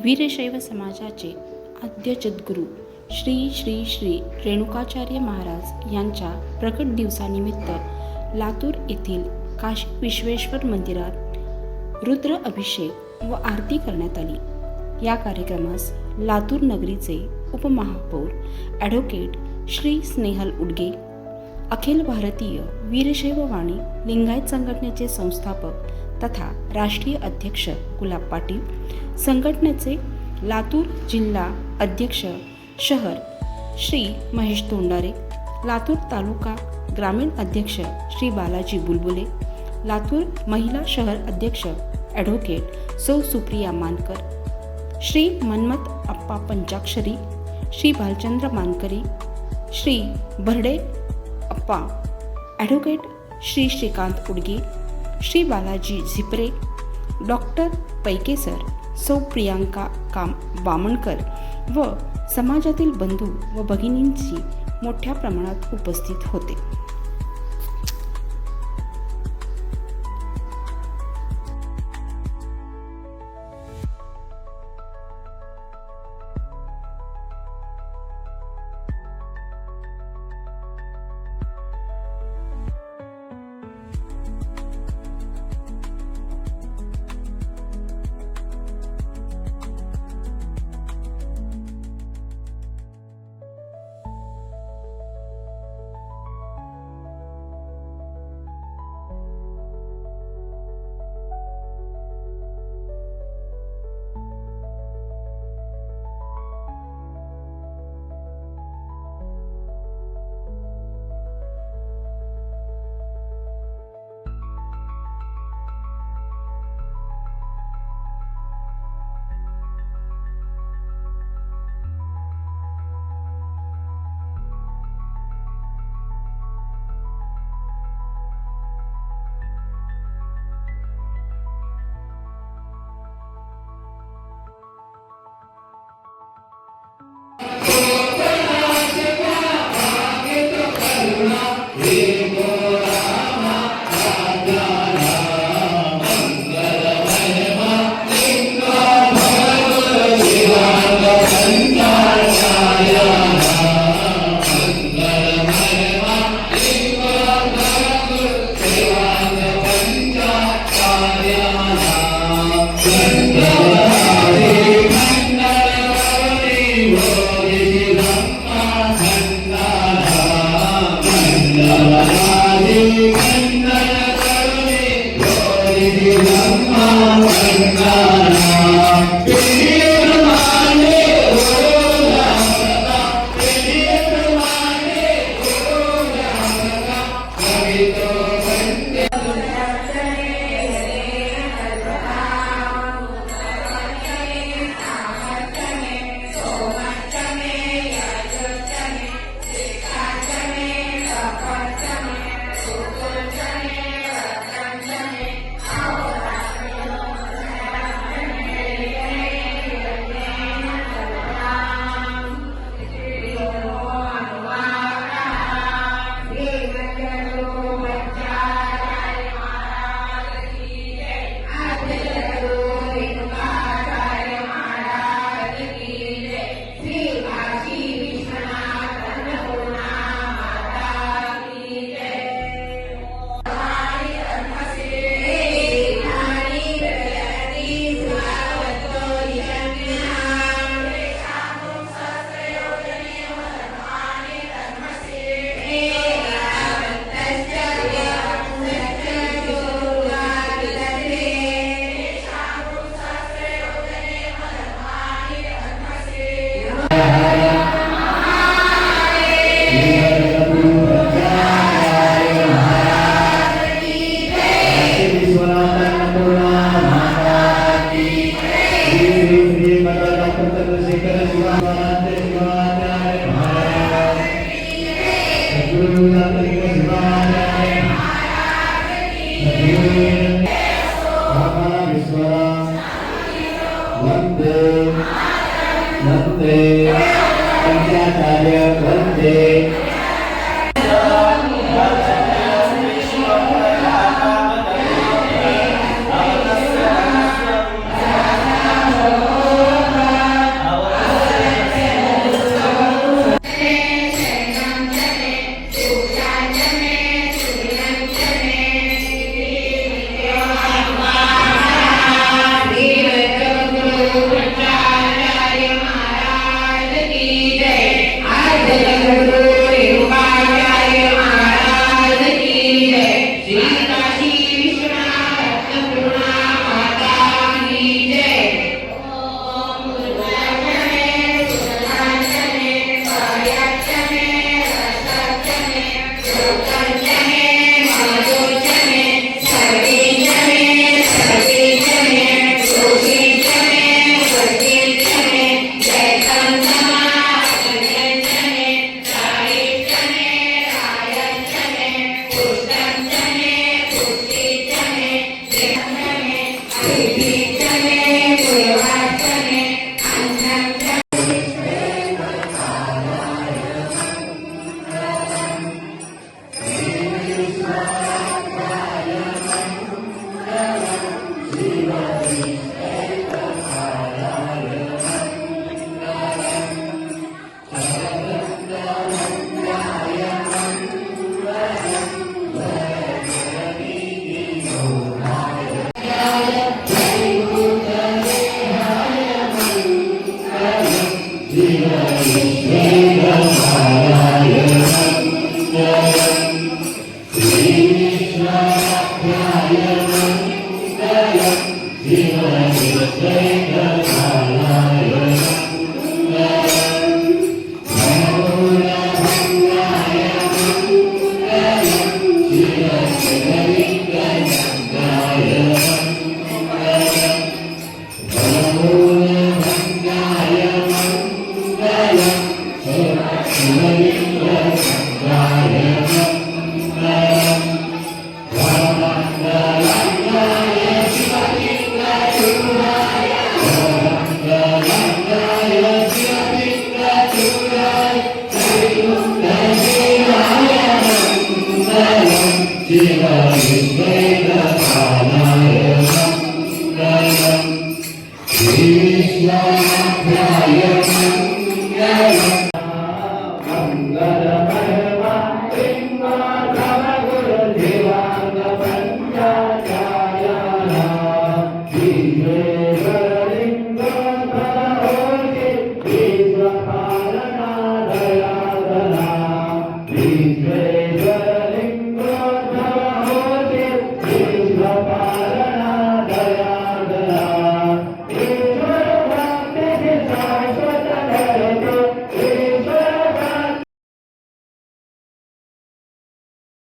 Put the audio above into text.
वीरशैव समाजाचे आद्य जगद्गुरू श्री श्री श्री रेणुकाचार्य महाराज यांच्या प्रकट दिवसानिमित्त लातूर येथील काशी विश्वेश्वर मंदिरात रुद्र अभिषेक व आरती करण्यात आली। या कार्यक्रमास लातूर नगरीचे उपमहापौर ॲडव्होकेट श्री स्नेहल उडगे, अखिल भारतीय वीरशैव वाणी लिंगायत संघटनेचे संस्थापक तथा राष्ट्रीय अध्यक्ष गुलाब पाटील, संघटनेचे लातूर जिल्हा अध्यक्ष शहर श्री महेश तोंडारे, लातूर तालुका ग्रामीण अध्यक्ष श्री बालाजी बुलबुले, लातूर महिला शहर अध्यक्ष ॲडव्होकेट सौ सुप्रिया मानकर, श्री मन्मथ अप्पा पंचाक्षरी, श्री भालचंद्र मानकरी, श्री भरडे अप्पा, ॲडव्होकेट श्री श्रीकांत उडगे, श्री बालाजी झिपरे, डॉक्टर पैकेसर, सौ प्रियांका काम बामणकर व समाजातील बंधू व भगिनींची मोठ्या प्रमाणात उपस्थित होते। Krishna